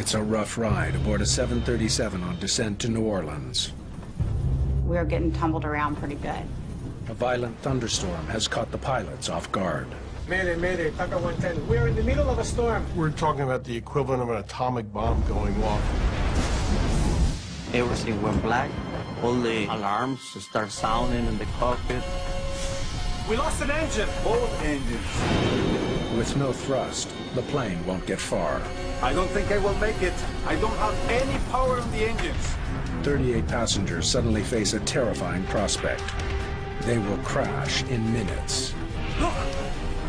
It's a rough ride aboard a 737 on descent to New Orleans. We were getting tumbled around pretty good. A violent thunderstorm has caught the pilots off guard. Mayday, TACA 110. We're in the middle of a storm. We're talking about the equivalent of an atomic bomb going off. Everything went black. All the alarms start sounding in the cockpit. We lost an engine. Both engines. With no thrust, the plane won't get far. I don't think I will make it. I don't have any power in the engines. 38 passengers suddenly face a terrifying prospect. They will crash in minutes. Look!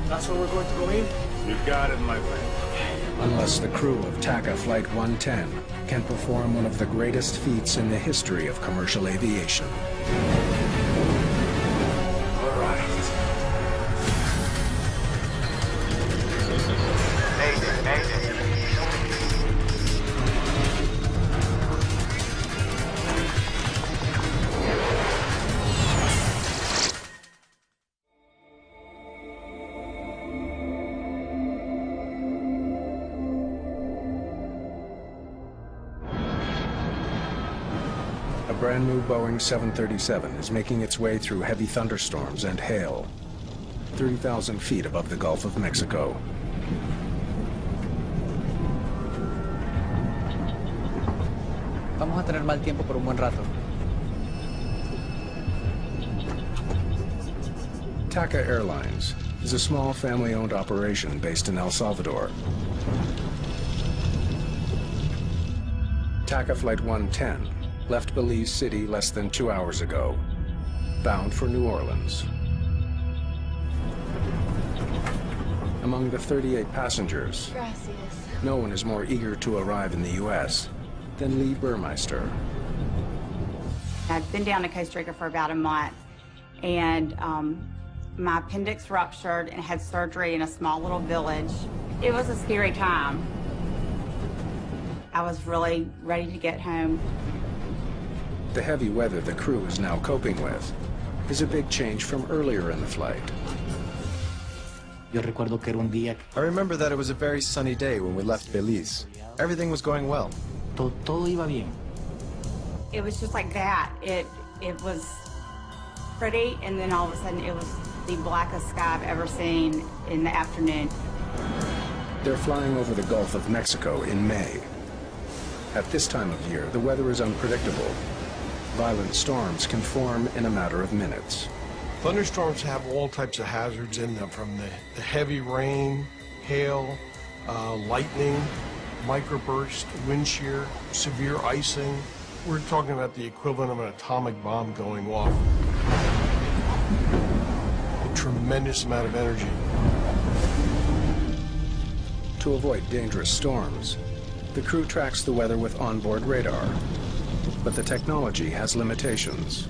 That's where we're going to go in? You got it, my friend. Unless the crew of TACA Flight 110 can perform one of the greatest feats in the history of commercial aviation. All right. Mayday. A brand new Boeing 737 is making its way through heavy thunderstorms and hail, 30,000 feet above the Gulf of Mexico. Vamos a tener mal tiempo por un buen rato. TACA Airlines is a small family-owned operation based in El Salvador. TACA Flight 110 left Belize City less than 2 hours ago, bound for New Orleans. Among the 38 passengers, Gracias. no one is more eager to arrive in the U.S. than Lee Burmeister. I'd been down to Costa Rica for about a month, and my appendix ruptured and had surgery in a small little village. It was a scary time. I was really ready to get home. The heavy weather the crew is now coping with is a big change from earlier in the flight. Yo recuerdo que era un día. I remember that it was a very sunny day when we left Belize. Everything was going well. Todo iba bien. It was just like that. It was pretty, and then all of a sudden it was the blackest sky I've ever seen in the afternoon. They're flying over the Gulf of Mexico in May. At this time of year, the weather is unpredictable. Violent storms can form in a matter of minutes. Thunderstorms have all types of hazards in them, from the heavy rain, hail, lightning, microburst, wind shear, severe icing. We're talking about the equivalent of an atomic bomb going off. A tremendous amount of energy. To avoid dangerous storms, the crew tracks the weather with onboard radar. But the technology has limitations.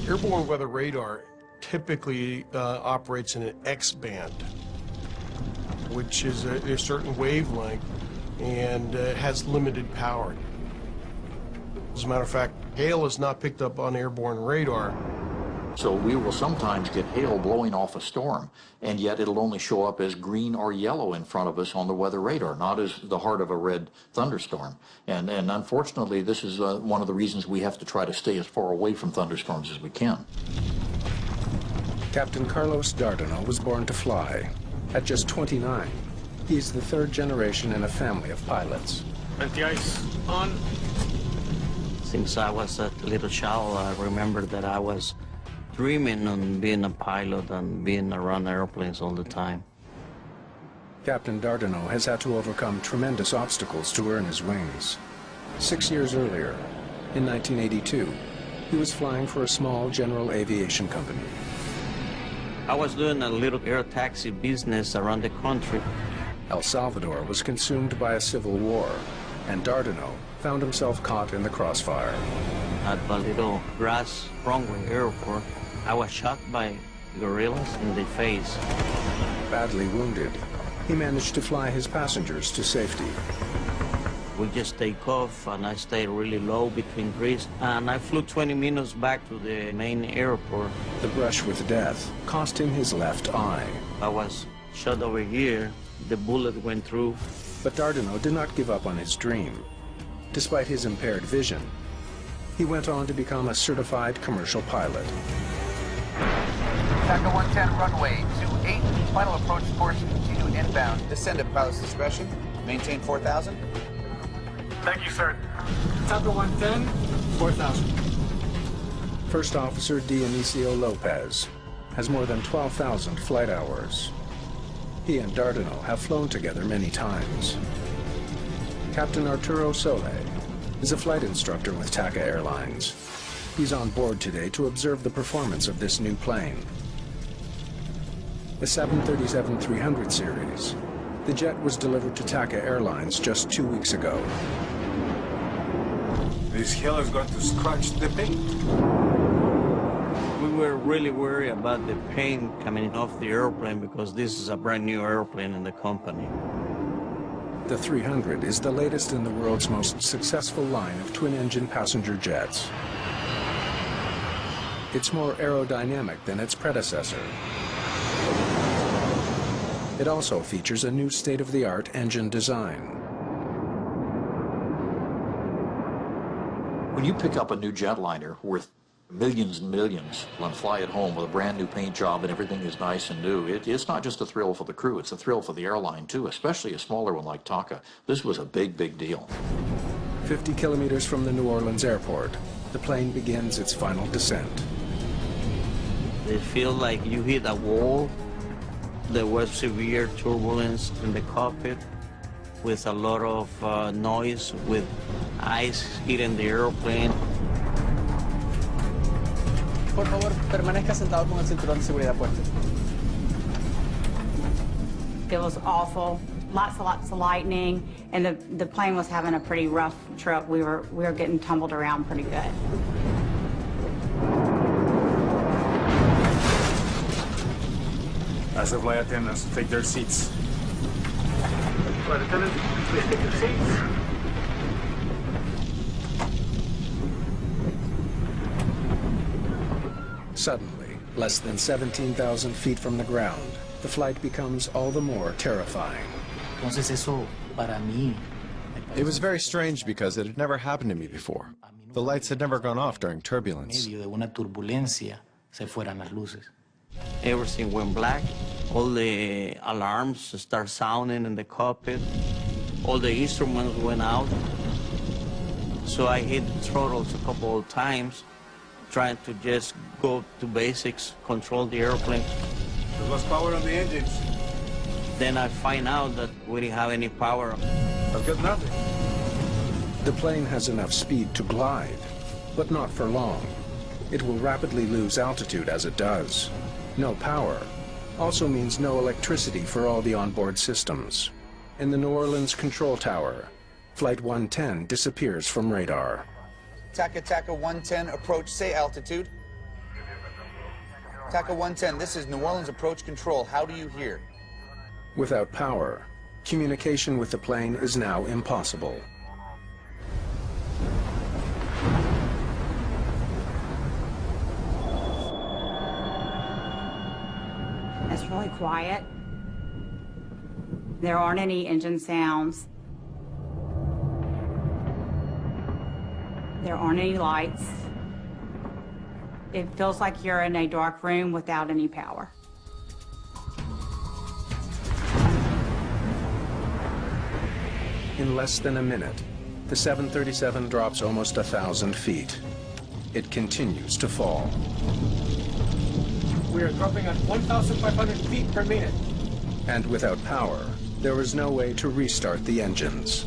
Airborne weather radar typically operates in an X band, which is a certain wavelength and has limited power. As a matter of fact, hail is not picked up on airborne radar. So we will sometimes get hail blowing off a storm, and yet it'll only show up as green or yellow in front of us on the weather radar, not as the heart of a red thunderstorm. And unfortunately, this is one of the reasons we have to try to stay as far away from thunderstorms as we can. Captain Carlos Dardano was born to fly. At just 29, he's the third generation in a family of pilots. Anti-ice on. Since I was a little child, I remember that I was dreaming on being a pilot and being around airplanes all the time. Captain Dardano has had to overcome tremendous obstacles to earn his wings. 6 years earlier, in 1982, he was flying for a small general aviation company. I was doing a little air taxi business around the country. El Salvador was consumed by a civil war, and Dardano found himself caught in the crossfire. At a little grass runway airport, I was shot by guerrillas in the face. Badly wounded, he managed to fly his passengers to safety. We just take off, and I stayed really low between trees, and I flew 20 minutes back to the main airport. The brush with death cost him his left eye. I was shot over here. The bullet went through, But Dardanot did not give up on his dream. Despite his impaired vision, he went on to become a certified commercial pilot. TACA 110 runway 28, final approach course, continue inbound. Descend at pilot's discretion, maintain 4,000. Thank you, sir. TACA 110, 4,000. First Officer Dionisio Lopez has more than 12,000 flight hours. He and Dardanot have flown together many times. Captain Arturo Sole is a flight instructor with TACA Airlines. He's on board today to observe the performance of this new plane. The 737-300 series. The jet was delivered to TACA Airlines just 2 weeks ago. This hell is going to scratch the paint. We were really worried about the paint coming off the airplane because this is a brand new airplane in the company. The 300 is the latest in the world's most successful line of twin-engine passenger jets. It's more aerodynamic than its predecessor. It also features a new state-of-the-art engine design. When you pick up a new jetliner worth millions and millions and fly it home with a brand new paint job and everything is nice and new, it's not just a thrill for the crew, it's a thrill for the airline too, especially a smaller one like TACA. This was a big, big deal. 50 kilometers from the New Orleans airport, the plane begins its final descent. It feels like you hit a wall. There was severe turbulence in the cockpit with a lot of noise, with ice hitting the airplane. Por favor, permanezca sentado con el cinturón de seguridad puesto. It was awful. Lots of lightning, and the plane was having a pretty rough trip. We were getting tumbled around pretty good. As the flight attendants take their seats. Flight attendants, please take your seats. Suddenly, less than 17,000 feet from the ground, the flight becomes all the more terrifying. Entonces eso, para mí... It was very strange because it had never happened to me before. The lights had never gone off during turbulence. En medio de una turbulencia se fueran las luces. Everything went black. All the alarms start sounding in the cockpit. All the instruments went out. So I hit the throttles a couple of times, trying to just go to basics, control the airplane. We lost power on the engines. Then I find out that we didn't have any power. I've got nothing. The plane has enough speed to glide, but not for long. It will rapidly lose altitude as it does. No power also means no electricity for all the onboard systems. In the New Orleans control tower, Flight 110 disappears from radar. TACA 110, approach, say altitude. TACA 110, this is New Orleans approach control. How do you hear? Without power, communication with the plane is now impossible. It's really quiet. There aren't any engine sounds. There aren't any lights. It feels like you're in a dark room without any power. In less than a minute, the 737 drops almost 1,000 feet. It continues to fall. We are dropping at 1,500 feet per minute. And without power, there was no way to restart the engines.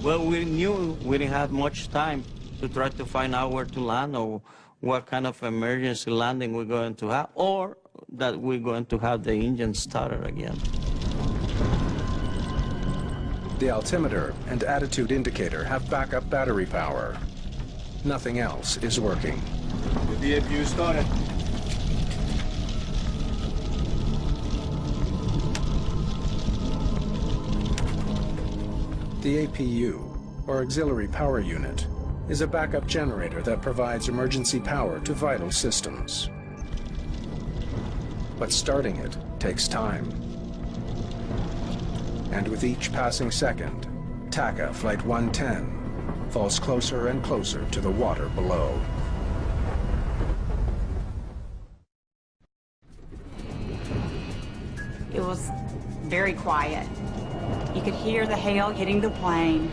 Well, we knew we didn't have much time to try to find out where to land or what kind of emergency landing we're going to have, or that we're going to have the engine started again. The altimeter and attitude indicator have backup battery power. Nothing else is working. The DFU started. The APU, or Auxiliary Power Unit, is a backup generator that provides emergency power to vital systems. But starting it takes time. And with each passing second, TACA Flight 110 falls closer and closer to the water below. It was very quiet. You could hear the hail hitting the plane.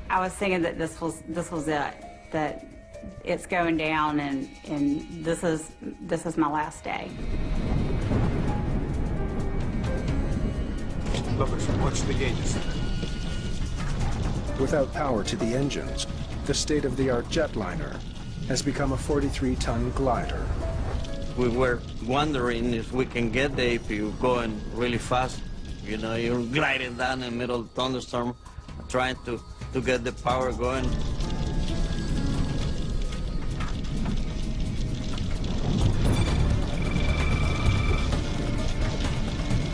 I was thinking that this was it, that it's going down, and this is my last day. Lovers, watch the gauges. Without power to the engines, the state-of-the-art jetliner has become a 43-ton glider. We were wondering if we can get the APU going really fast. You know, you're gliding down in the middle of the thunderstorm, trying to get the power going.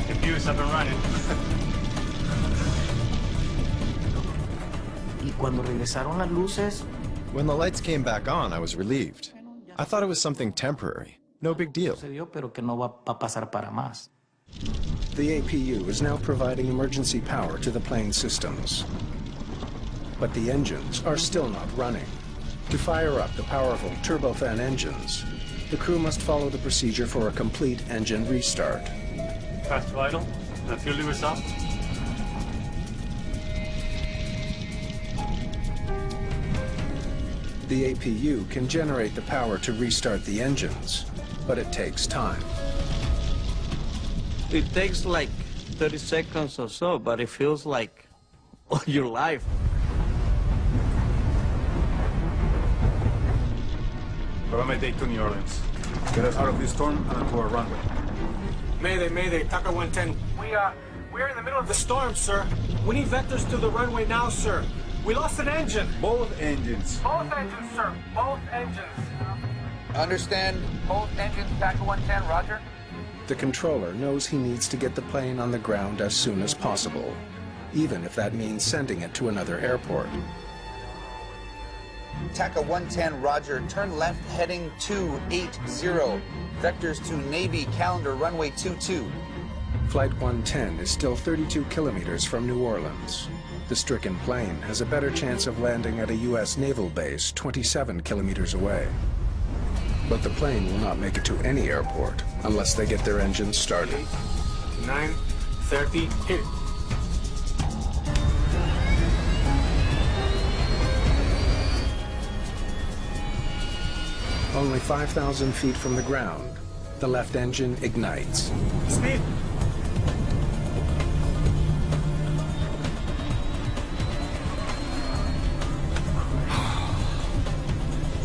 The fuse up and running. Y cuando regresaron las luces, When the lights came back on, I was relieved. I thought it was something temporary. No big deal. sucedió, pero que no va a pasar para más. The APU is now providing emergency power to the plane systems. But the engines are still not running. To fire up the powerful turbofan engines, the crew must follow the procedure for a complete engine restart. Fast vital. The fuel lever's off. The APU can generate the power to restart the engines, but it takes time. It takes like 30 seconds or so, but it feels like all your life. Parameter day to New Orleans. Get us out of this storm and onto our runway. Mayday, Mayday, TACA 110. We're in the middle of the storm, sir. We need vectors to the runway now, sir. We lost an engine. Both engines. Both engines, sir. Both engines. Understand both engines, TACA 110, roger. The controller knows he needs to get the plane on the ground as soon as possible, even if that means sending it to another airport. TACA 110, roger. Turn left heading 280. Vectors to Navy calendar runway 22. Flight 110 is still 32 kilometers from New Orleans. The stricken plane has a better chance of landing at a U.S. naval base 27 kilometers away. But the plane will not make it to any airport unless they get their engines started. 9:30, hit it. Only 5,000 feet from the ground, the left engine ignites. Speed.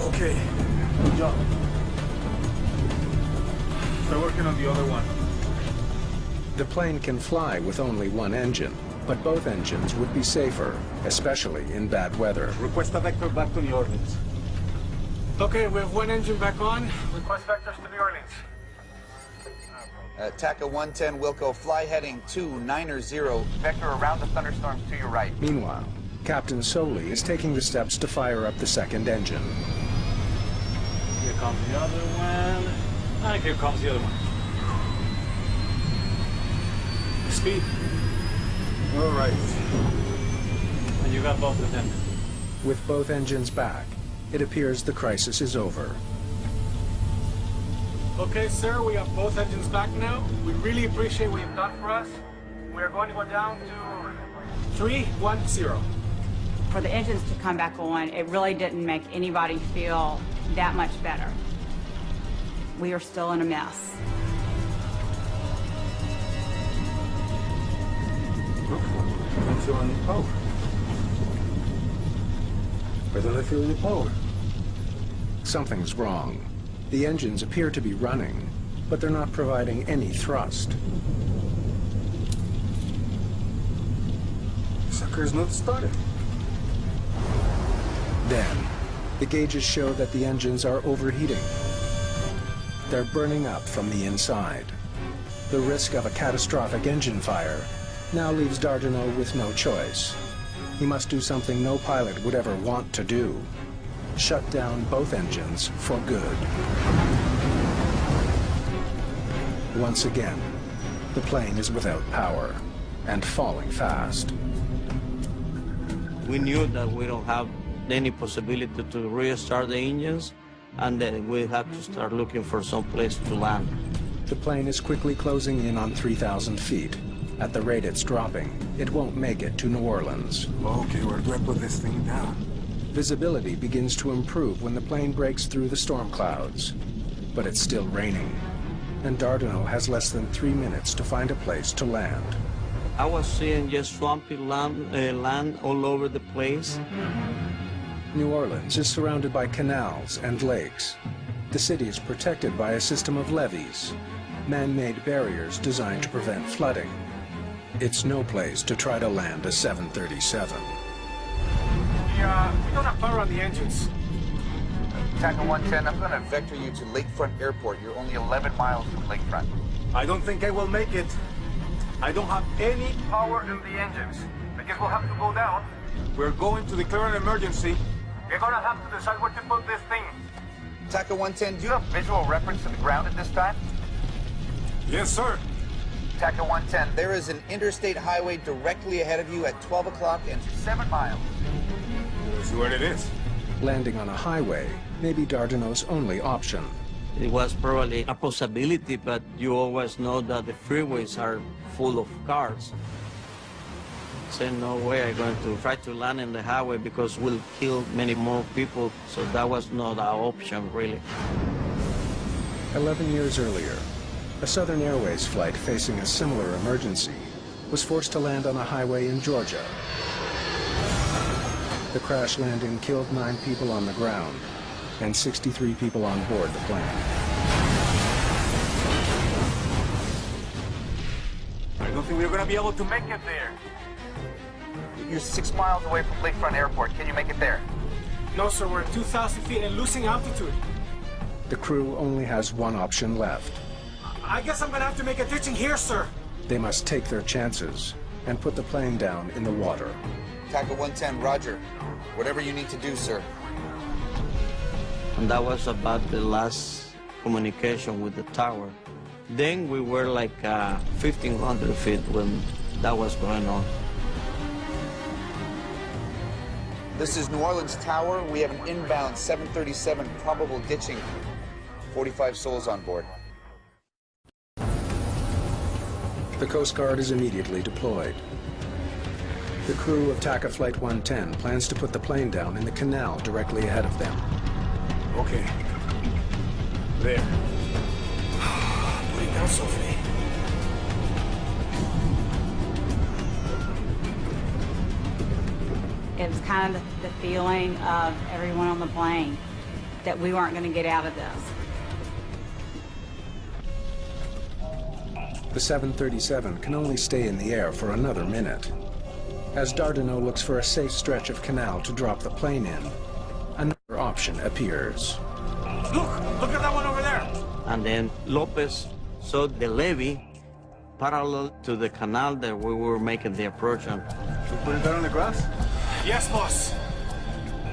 Okay. Good job. Start working on the other one. The plane can fly with only one engine, but both engines would be safer, especially in bad weather. Request a vector back to New Orleans. Okay, we have one engine back on. Request vectors to New Orleans. TACA 110, Wilco, fly heading 290. Vector around the thunderstorms to your right. Meanwhile, Captain Soley is taking the steps to fire up the second engine. Here comes the other one. And here comes the other one. Speed. All right. And you got both of them. With both engines back, it appears the crisis is over. Okay, sir, we have both engines back now. We really appreciate what you've done for us. We are going to go down to 310. For the engines to come back on, it really didn't make anybody feel that much better. We are still in a mess. I'm feeling the power. Where don't I feel the power? Something's wrong. The engines appear to be running, but they're not providing any thrust. Sucker's not started. Then, the gauges show that the engines are overheating. They're burning up from the inside. The risk of a catastrophic engine fire now leaves Dardanel with no choice. He must do something no pilot would ever want to do: shut down both engines for good. Once again, The plane is without power and falling fast. We knew that we don't have any possibility to restart the engines, and then we had to start looking for some place to land. The plane is quickly closing in on 3,000 feet. At the rate it's dropping, it won't make it to New Orleans. Okay, where do I put this thing down? Visibility begins to improve when the plane breaks through the storm clouds. But it's still raining, and Dardanel has less than 3 minutes to find a place to land. I was seeing just swampy land all over the place. New Orleans is surrounded by canals and lakes. The city is protected by a system of levees, man-made barriers designed to prevent flooding. It's no place to try to land a 737. We don't have power on the engines. TACA 110, I'm going to vector you to Lakefront Airport. You're only 11 miles from Lakefront. I don't think I will make it. I don't have any power in the engines. I guess we'll have to go down. We're going to declare an emergency. We're going to have to decide where to put this thing. TACA 110, do you have visual reference to the ground at this time? Yes, sir. TACA 110, there is an interstate highway directly ahead of you at 12 o'clock and 7 miles. We'll see where it is. Landing on a highway may be Dardanel's only option. It was probably a possibility, but you always know that the freeways are full of cars. So no way I'm going to try to land in the highway because we'll kill many more people. So that was not our option, really. 11 years earlier, a Southern Airways flight facing a similar emergency was forced to land on a highway in Georgia. The crash landing killed 9 people on the ground and 63 people on board the plane. I don't think we're going to be able to make it there. You're 6 miles away from Lakefront Airport. Can you make it there? No, sir. We're at 2,000 feet and losing altitude. The crew only has one option left. I guess I'm going to have to make a ditching here, sir. They must take their chances and put the plane down in the water. TACA 110, roger. Whatever you need to do, sir. And that was about the last communication with the tower. Then we were like 1,500 feet when that was going on. This is New Orleans Tower. We have an inbound 737 probable ditching. 45 souls on board. The Coast Guard is immediately deployed. The crew of TACA Flight 110 plans to put the plane down in the canal directly ahead of them. Okay. There. Put it down, Sophie. It was kind of the feeling of everyone on the plane that we weren't going to get out of this. The 737 can only stay in the air for another minute. As Dardanel looks for a safe stretch of canal to drop the plane in, another option appears. Look at that one over there. And then Lopez saw the levee parallel to the canal that we were making the approach on. Should we put it down on the grass? Yes, boss.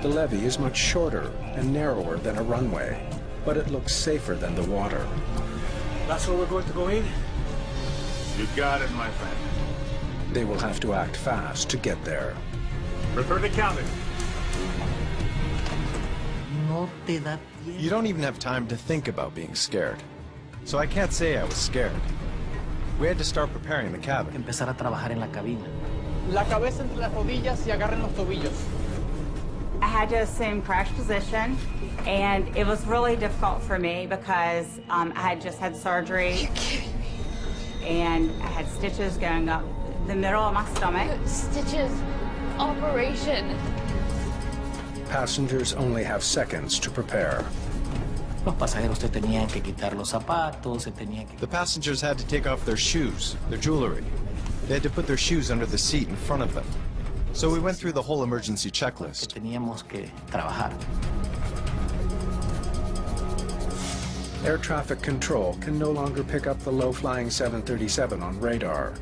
The levee is much shorter and narrower than a runway, but it looks safer than the water. That's where we're going to go in? You got it, my friend. They will have to act fast to get there. Prepare the cabin. You don't even have time to think about being scared. So I can't say I was scared. We had to start preparing the cabin. Empezar a trabajar en la cabina. La cabeza entre las rodillas y agarren los tobillos. I had to assume crash position, and it was really difficult for me because I had just had surgery, and I had stitches going up the middle of my stomach. Stitches. Operation. Passengers only have seconds to prepare. Los pasajeros se tenían que quitar los zapatos, se tenían que... The passengers had to take off their shoes, their jewelry. They had to put their shoes under the seat in front of them. So we went through the whole emergency checklist. Teníamos que trabajar. Air traffic control can no longer pick up the low-flying 737 on radar.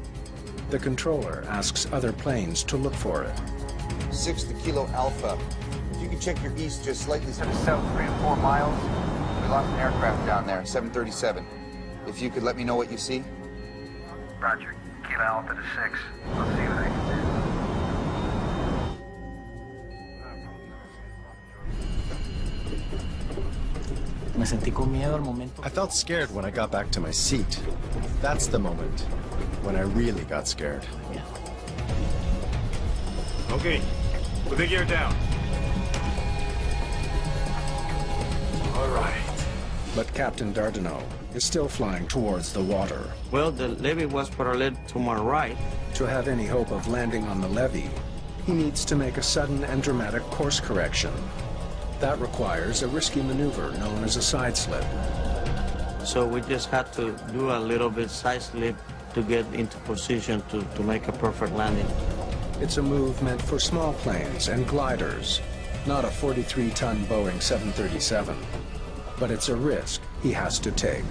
The controller asks other planes to look for it. 6 to Kilo Alpha. If you could check your east just slightly to the south 3 to 4 miles. We lost an aircraft down there, 737. If you could let me know what you see. Roger. Kilo Alpha to 6. I'll see what I can Me sentí con miedo al momento. I felt scared when I got back to my seat. That's the moment when I really got scared. Yeah. Okay, put the gear down. All right. But Captain Dardano is still flying towards the water. Well, the levee was parallel to my right. To have any hope of landing on the levee, he needs to make a sudden and dramatic course correction. That requires a risky maneuver known as a side slip. So we just had to do a little bit side slip to get into position to make a perfect landing. It's a move meant for small planes and gliders, not a 43-ton Boeing 737. But it's a risk he has to take.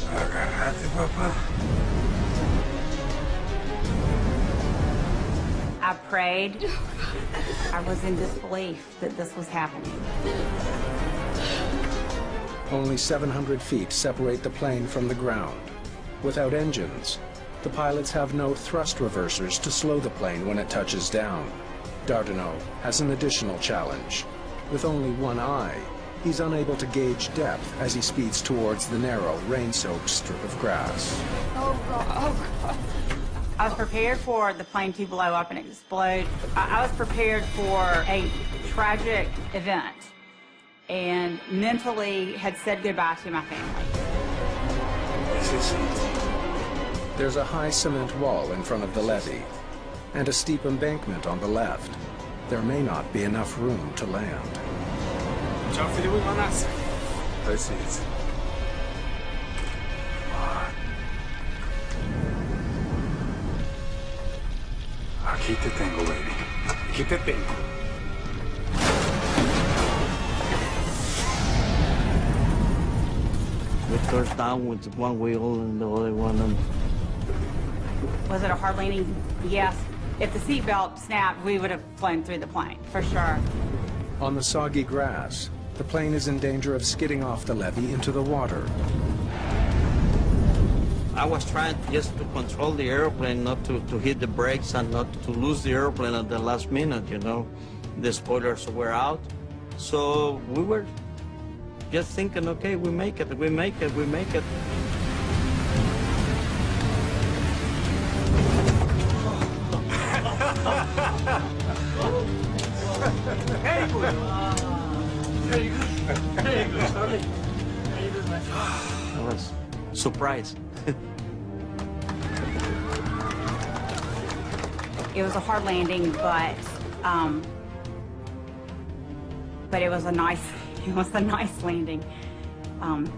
Agarrate, papá. I prayed. I was in disbelief that this was happening. Only 700 feet separate the plane from the ground. Without engines, the pilots have no thrust reversers to slow the plane when it touches down. Dardano has an additional challenge. With only one eye, he's unable to gauge depth as he speeds towards the narrow, rain-soaked strip of grass. Oh, God. Oh, God. I was prepared for the plane to blow up and explode. I was prepared for a tragic event and mentally had said goodbye to my family. There's a high cement wall in front of the levee and a steep embankment on the left. There may not be enough room to land. I see it. Aquí te tengo, baby. Aquí te tengo. We touched down with one wheel and the other one. Was it a hard landing? Yes. If the seatbelt snapped, we would have flown through the plane, for sure. On the soggy grass, the plane is in danger of skidding off the levee into the water. I was trying just to control the airplane, not to hit the brakes and not to lose the airplane at the last minute, you know. The spoilers were out. So we were just thinking, okay, we make it, we make it, we make it. Very good. Very good. Very good, sorry. I was surprised. It was a hard landing, but it was a nice landing.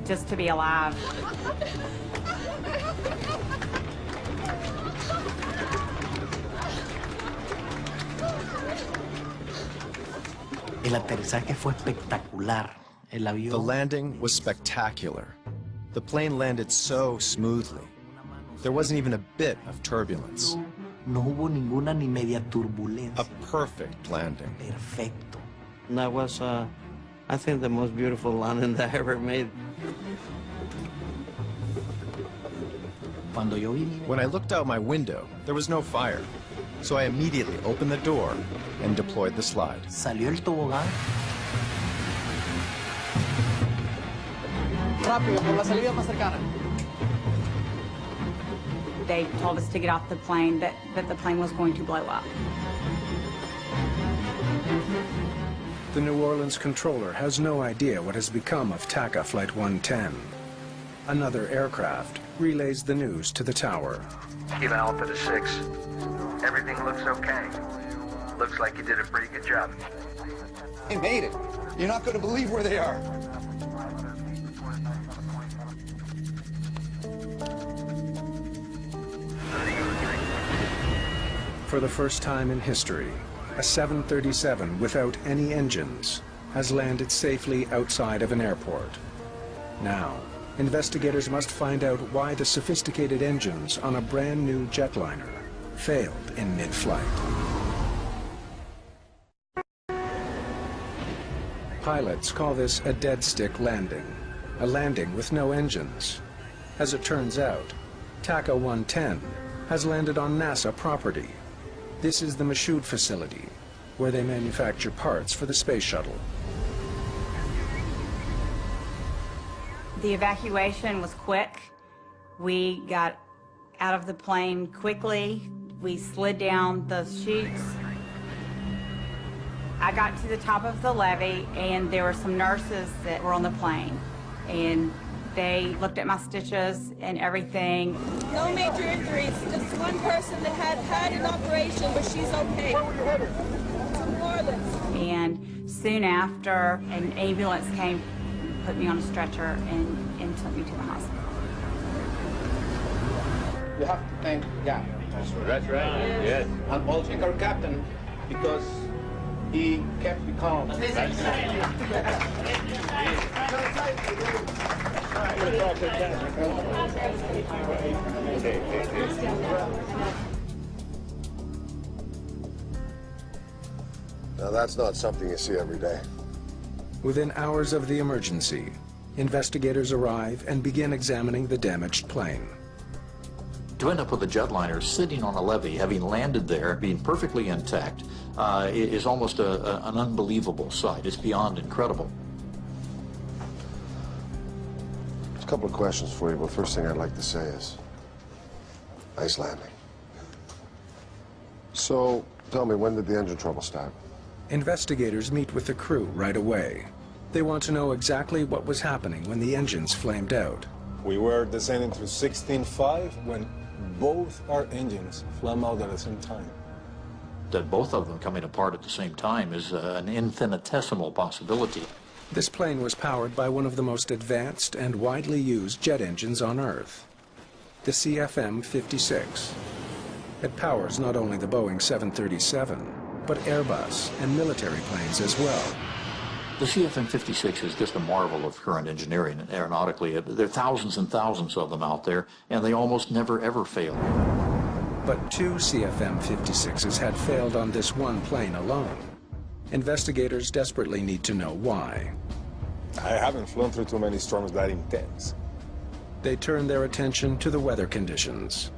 Just to be alive. El aterrizaje fue espectacular. El avión. The landing was spectacular. The plane landed so smoothly. There wasn't even a bit of turbulence. No hubo ninguna ni media turbulencia. A perfect landing. Perfecto. And that was, I think, the most beautiful landing that I ever made. Cuando yo vi When I looked out my window, there was no fire. So I immediately opened the door and deployed the slide. Salió el tobogán. Rápido, por la salida más cercana. They told us to get off the plane, that the plane was going to blow up. The New Orleans controller has no idea what has become of TACA Flight 110. Another aircraft relays the news to the tower. Kilo Alpha to 6. Everything looks okay. Looks like you did a pretty good job. They made it. You're not going to believe where they are. For the first time in history, a 737 without any engines has landed safely outside of an airport. Now, investigators must find out why the sophisticated engines on a brand new jetliner failed in mid-flight. Pilots call this a dead stick landing, a landing with no engines. As it turns out, TACA 110 has landed on NASA property. This is the Michoud facility, where they manufacture parts for the space shuttle. The evacuation was quick. We got out of the plane quickly. We slid down the chutes. I got to the top of the levee, and there were some nurses that were on the plane. And they looked at my stitches and everything. No major injuries, just one person that had an operation, but she's okay. Where were you headed? To New Orleans. And soon after, an ambulance came, put me on a stretcher, and took me to the hospital. You have to thank God. That's right. Yes. And also our captain, because he kept me calm. Now that's not something you see every day. Within hours of the emergency, investigators arrive and begin examining the damaged plane. To end up with a jetliner sitting on a levee, having landed there, being perfectly intact, is almost an unbelievable sight. It's beyond incredible. There's a couple of questions for you, but first thing I'd like to say is, nice landing. So, tell me, when did the engine trouble start? Investigators meet with the crew right away. They want to know exactly what was happening when the engines flamed out. We were descending through 16.5 when both our engines flamed out at the same time. That both of them coming apart at the same time is an infinitesimal possibility. This plane was powered by one of the most advanced and widely used jet engines on Earth, the CFM56. It powers not only the Boeing 737, but Airbus and military planes as well. The CFM56 is just a marvel of current engineering and aeronautically. There are thousands and thousands of them out there, and they almost never ever fail. But 2 CFM56s had failed on this one plane alone. Investigators desperately need to know why. I haven't flown through too many storms that intense. They turn their attention to the weather conditions.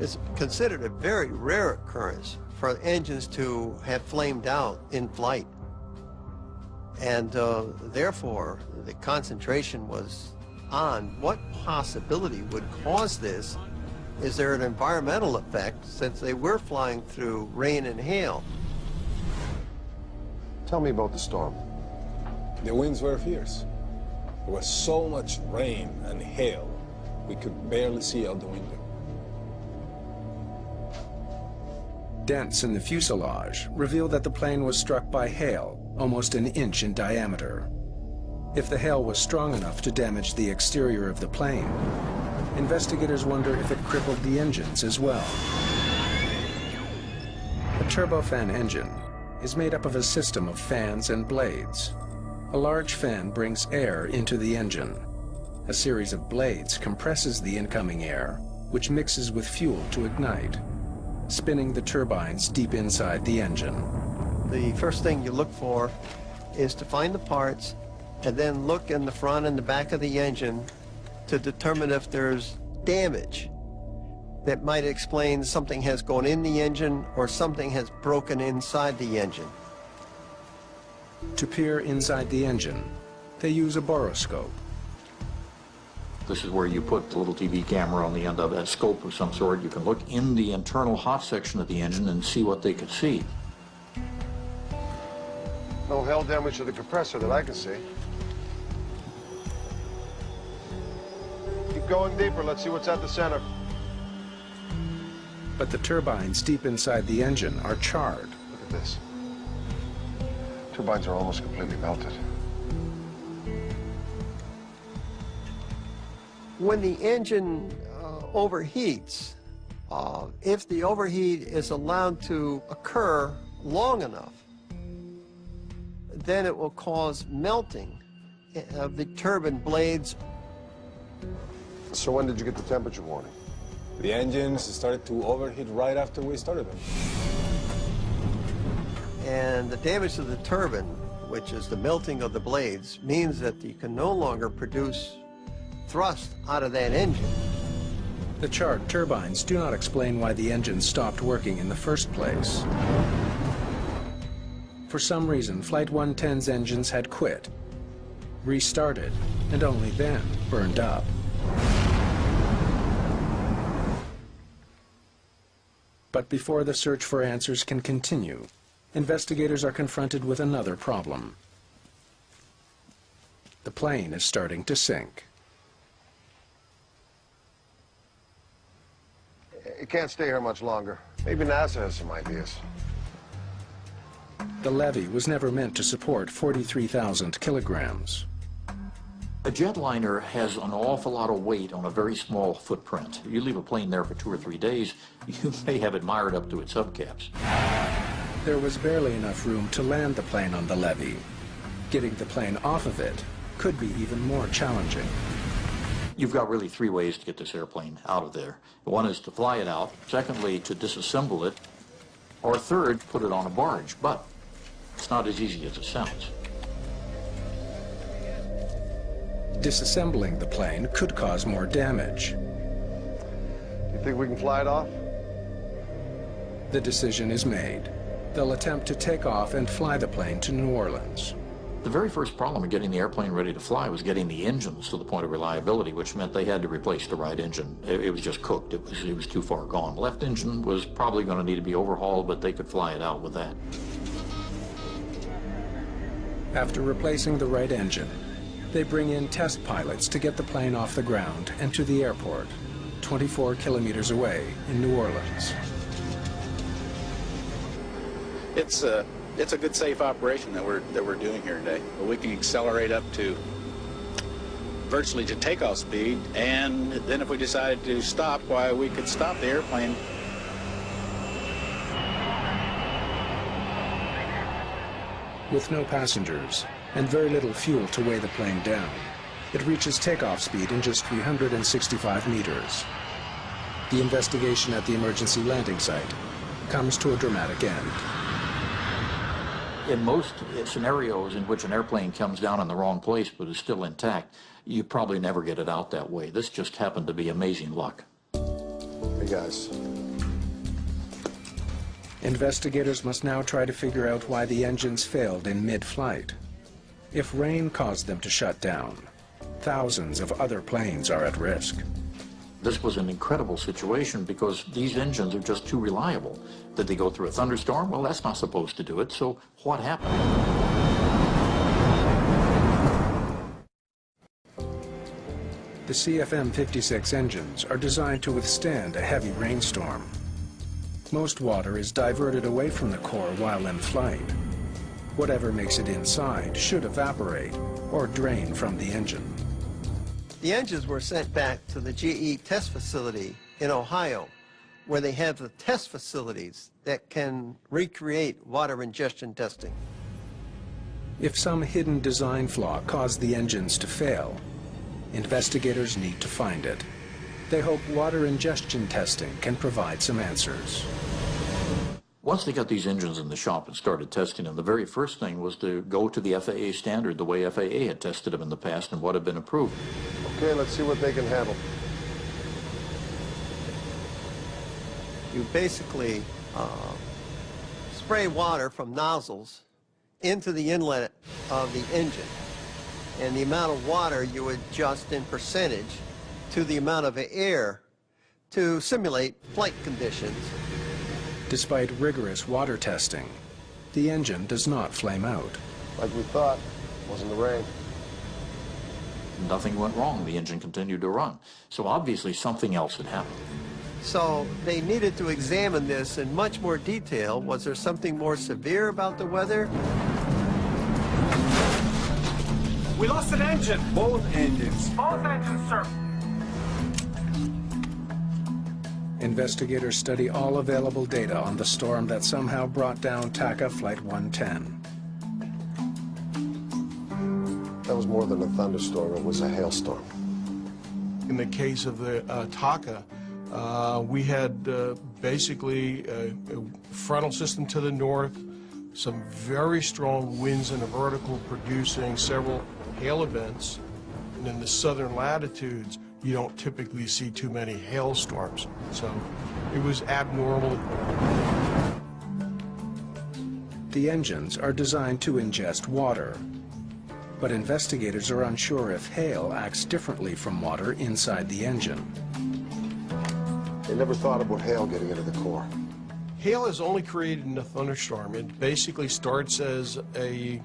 It's considered a very rare occurrence for engines to have flamed out in flight. And therefore, the concentration was on what possibility would cause this. Is there an environmental effect, since they were flying through rain and hail? Tell me about the storm. The winds were fierce. There was so much rain and hail, we could barely see out the window. Dents in the fuselage reveal that the plane was struck by hail, almost an inch in diameter. If the hail was strong enough to damage the exterior of the plane, investigators wonder if it crippled the engines as well. A turbofan engine is made up of a system of fans and blades. A large fan brings air into the engine. A series of blades compresses the incoming air, which mixes with fuel to ignite, spinning the turbines deep inside the engine. The first thing you look for is to find the parts and then look in the front and the back of the engine to determine if there's damage that might explain something has gone in the engine or something has broken inside the engine. To peer inside the engine, they use a borescope. This is where you put the little TV camera on the end of a scope of some sort. You can look in the internal hot section of the engine and see what they could see. No hail damage to the compressor that I can see. Keep going deeper. Let's see what's at the center. But the turbines deep inside the engine are charred. Look at this. Turbines are almost completely melted. When the engine overheats, if the overheat is allowed to occur long enough, then it will cause melting of the turbine blades. So when did you get the temperature warning? The engines started to overheat right after we started them. And the damage to the turbine, which is the melting of the blades, means that you can no longer produce thrust out of that engine. The charred turbines do not explain why the engine stopped working in the first place. For some reason, Flight 110's engines had quit, restarted, and only then burned up. But before the search for answers can continue, investigators are confronted with another problem. The plane is starting to sink. It can't stay here much longer. Maybe NASA has some ideas. The levee was never meant to support 43,000 kilograms. A jetliner has an awful lot of weight on a very small footprint. You leave a plane there for 2 or 3 days, you may have it mired up to its hubcaps. There was barely enough room to land the plane on the levee. Getting the plane off of it could be even more challenging. You've got really 3 ways to get this airplane out of there. One is to fly it out, secondly to disassemble it, or third, put it on a barge. But it's not as easy as it sounds. Disassembling the plane could cause more damage. You think we can fly it off? The decision is made. They'll attempt to take off and fly the plane to New Orleans. The very first problem in getting the airplane ready to fly was getting the engines to the point of reliability, which meant they had to replace the right engine. It was just cooked. It was too far gone. The left engine was probably going to need to be overhauled, but they could fly it out with that. After replacing the right engine, they bring in test pilots to get the plane off the ground and to the airport, 24 kilometers away in New Orleans. It's a good, safe operation that we're doing here today. We can accelerate up to virtually to takeoff speed, and then if we decided to stop, why, we could stop the airplane. With no passengers and very little fuel to weigh the plane down, it reaches takeoff speed in just 365 meters. The investigation at the emergency landing site comes to a dramatic end. In most scenarios in which an airplane comes down in the wrong place but is still intact, you probably never get it out that way. This just happened to be amazing luck. Hey guys. Investigators must now try to figure out why the engines failed in mid-flight. If rain caused them to shut down, thousands of other planes are at risk. This was an incredible situation because these engines are just too reliable. Did they go through a thunderstorm? Well, that's not supposed to do it, so what happened? The CFM56 engines are designed to withstand a heavy rainstorm. Most water is diverted away from the core while in flight. Whatever makes it inside should evaporate or drain from the engine. The engines were sent back to the GE test facility in Ohio, where they have the test facilities that can recreate water ingestion testing. If some hidden design flaw caused the engines to fail, investigators need to find it. They hope water ingestion testing can provide some answers. Once they got these engines in the shop and started testing them, the very first thing was to go to the FAA standard, the way FAA had tested them in the past and what had been approved. Okay, let's see what they can handle. You basically spray water from nozzles into the inlet of the engine, and the amount of water you adjust in percentage to the amount of air to simulate flight conditions. Despite rigorous water testing, the engine does not flame out. Like we thought, wasn't the rain. Nothing went wrong. The engine continued to run. So obviously something else had happened. So they needed to examine this in much more detail. Was there something more severe about the weather? We lost an engine. Both engines. Both engines, sir. Investigators study all available data on the storm that somehow brought down TACA Flight 110. That was more than a thunderstorm, it was a hailstorm. In the case of the TACA, we had basically a frontal system to the north, some very strong winds in the vertical producing several hail events. and in the southern latitudes, you don't typically see too many hailstorms. So it was abnormal. The engines are designed to ingest water, but investigators are unsure if hail acts differently from water inside the engine. They never thought about hail getting into the core. Hail is only created in a thunderstorm. It basically starts as a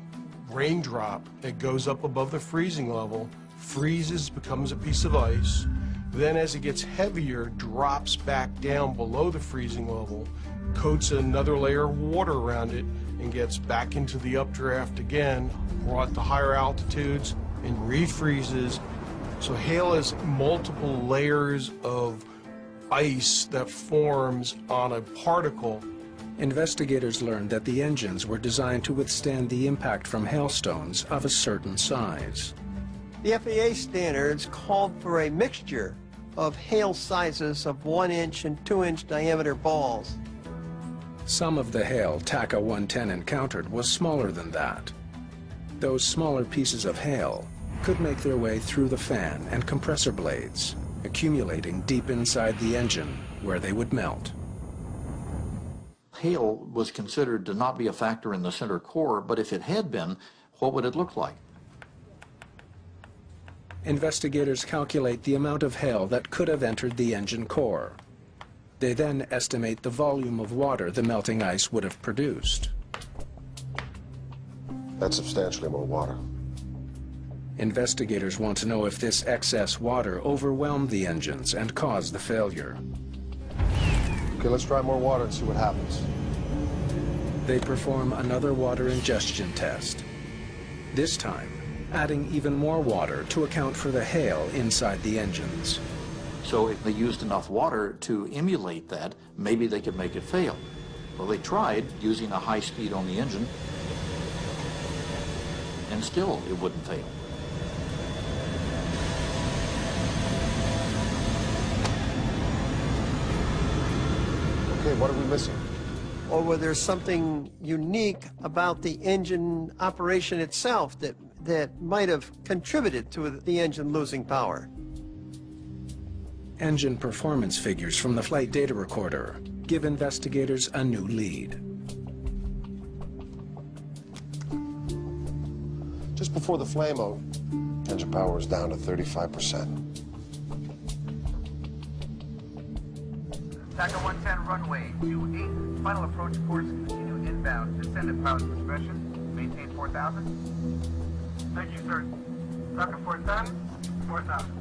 raindrop. It goes up above the freezing level, freezes, becomes a piece of ice. Then as it gets heavier, drops back down below the freezing level, coats another layer of water around it, and gets back into the updraft again, brought to higher altitudes, and refreezes. So hail is multiple layers of ice that forms on a particle. Investigators learned that the engines were designed to withstand the impact from hailstones of a certain size. The FAA standards called for a mixture of hail sizes of 1-inch and 2-inch diameter balls. Some of the hail TACA 110 encountered was smaller than that. Those smaller pieces of hail could make their way through the fan and compressor blades, accumulating deep inside the engine where they would melt. Hail was considered to not be a factor in the center core, but if it had been, what would it look like? Investigators calculate the amount of hail that could have entered the engine core. They then estimate the volume of water the melting ice would have produced. That's substantially more water. Investigators want to know if this excess water overwhelmed the engines and caused the failure. Okay, let's try more water and see what happens. They perform another water ingestion test. This time, adding even more water to account for the hail inside the engines. So if they used enough water to emulate that, maybe they could make it fail. Well, they tried using a high speed on the engine, and still it wouldn't fail. Okay, what are we missing? Or whether there's something unique about the engine operation itself that might have contributed to the engine losing power. Engine performance figures from the flight data recorder give investigators a new lead. Just before the flame-out, engine power is down to 35%. TACA 110 runway 28, final approach course, continue inbound, descendant power suppression, maintain 4,000. Thank you, sir. TACA 410, 4,000.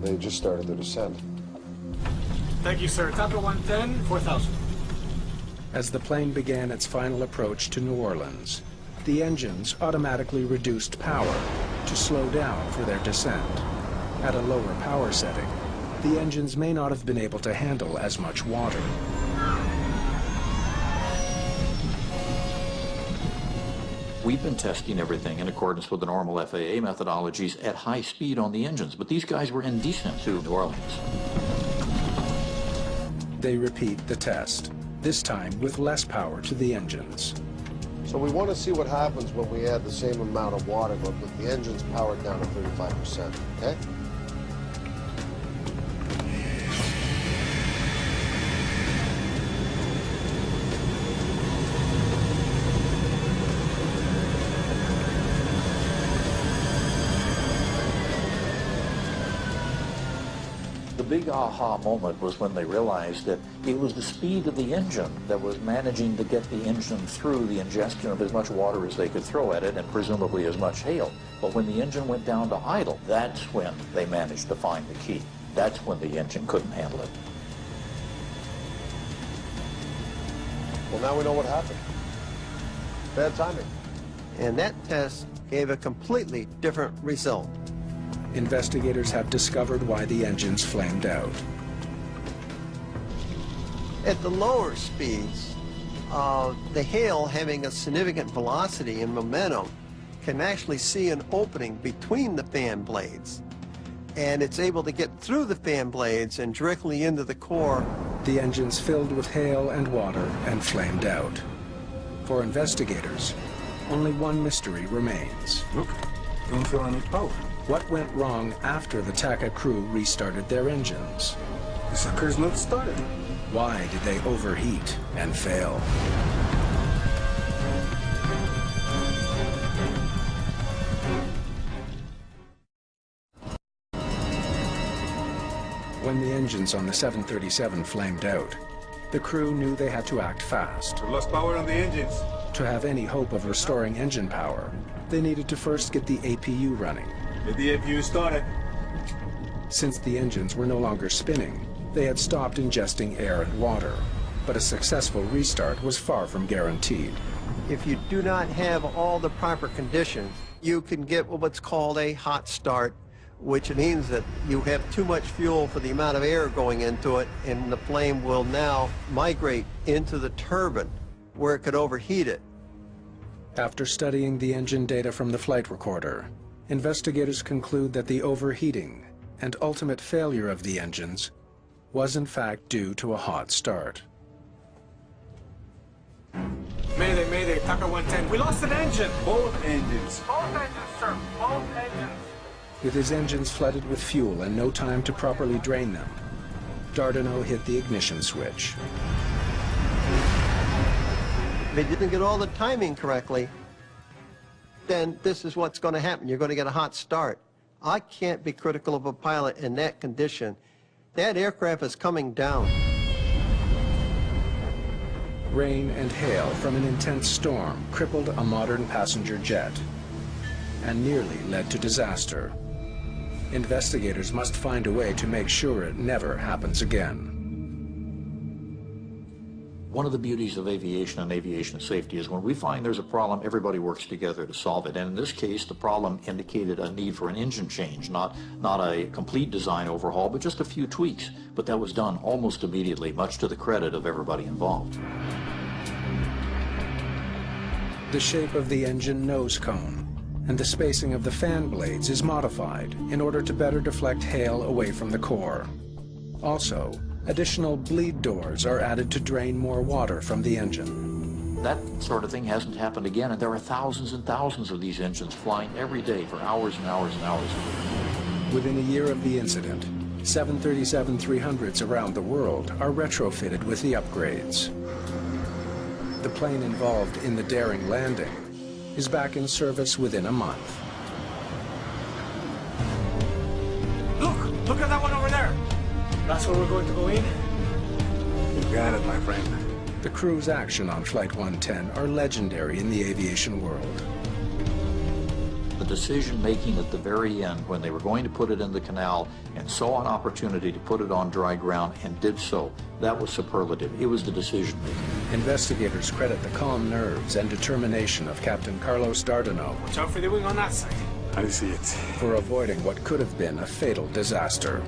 They just started their descent. Thank you, sir. TACA 110, 4,000. As the plane began its final approach to New Orleans, the engines automatically reduced power to slow down for their descent. At a lower power setting, the engines may not have been able to handle as much water. We've been testing everything in accordance with the normal FAA methodologies at high speed on the engines, but these guys were indecent to New Orleans. They repeat the test, this time with less power to the engines. So we want to see what happens when we add the same amount of water, but with the engines powered down to 35%, okay? The big aha moment was when they realized that it was the speed of the engine that was managing to get the engine through the ingestion of as much water as they could throw at it, and presumably as much hail. But when the engine went down to idle, that's when they managed to find the key. That's when the engine couldn't handle it. Well, now we know what happened. Bad timing. And that test gave a completely different result. Investigators have discovered why the engines flamed out. At the lower speeds, the hail having a significant velocity and momentum can actually see an opening between the fan blades. And it's able to get through the fan blades and directly into the core. The engines filled with hail and water and flamed out. For investigators, only one mystery remains. Don't feel any power. What went wrong after the TACA crew restarted their engines? The sucker's not started. Why did they overheat and fail? When the engines on the 737 flamed out, the crew knew they had to act fast. We lost power on the engines. To have any hope of restoring engine power, they needed to first get the APU running. Get the APU started. Since the engines were no longer spinning, they had stopped ingesting air and water, but a successful restart was far from guaranteed. If you do not have all the proper conditions, you can get what's called a hot start, which means that you have too much fuel for the amount of air going into it, and the flame will now migrate into the turbine where it could overheat it. After studying the engine data from the flight recorder, investigators conclude that the overheating and ultimate failure of the engines was in fact due to a hot start. Mayday, mayday, TACA 110. We lost an engine. Both engines. Both engines, sir. Both engines. With his engines flooded with fuel and no time to properly drain them, Dardano hit the ignition switch. If they didn't get all the timing correctly, then this is what's going to happen. You're going to get a hot start. I can't be critical of a pilot in that condition. That aircraft is coming down. Rain and hail from an intense storm crippled a modern passenger jet and nearly led to disaster. Investigators must find a way to make sure it never happens again. One of the beauties of aviation and aviation safety is when we find there's a problem, everybody works together to solve it. And in this case, the problem indicated a need for an engine change, not a complete design overhaul, but just a few tweaks. But that was done almost immediately, much to the credit of everybody involved. The shape of the engine nose cone and the spacing of the fan blades is modified in order to better deflect hail away from the core. Also, additional bleed doors are added to drain more water from the engine. That sort of thing hasn't happened again, and there are thousands and thousands of these engines flying every day for hours and hours and hours. Within a year of the incident, 737-300s around the world are retrofitted with the upgrades. The plane involved in the daring landing is back in service within a month. Look at that one over there. That's where we're going to go in? You got it, my friend. The crew's action on Flight 110 are legendary in the aviation world. The decision-making at the very end, when they were going to put it in the canal and saw an opportunity to put it on dry ground and did so, that was superlative. It was the decision-making. Investigators credit the calm nerves and determination of Captain Carlos Dardano. Watch out for the wing on that side. I see it. For avoiding what could have been a fatal disaster.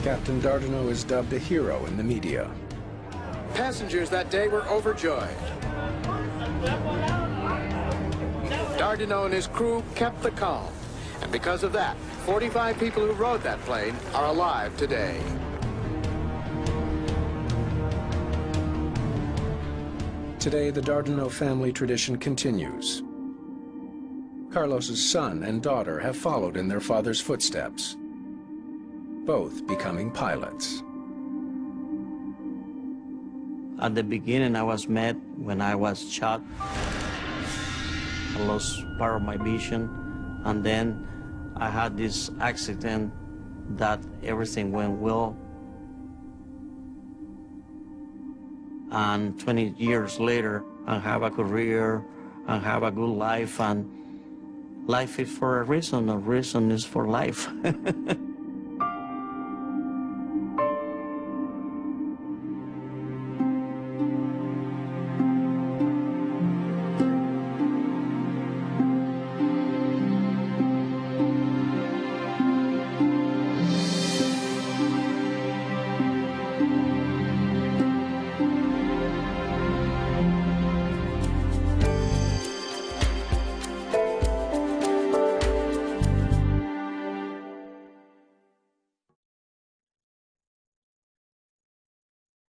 Captain Dardano is dubbed a hero in the media. Passengers that day were overjoyed. Dardano and his crew kept the calm, and because of that, 45 people who rode that plane are alive today. Today, the Dardano family tradition continues. Carlos's son and daughter have followed in their father's footsteps, both becoming pilots. At the beginning, I was mad when I was shot. I lost part of my vision, and then I had this accident that everything went well. And 20 years later, I have a career, I have a good life, and life is for a reason is for life.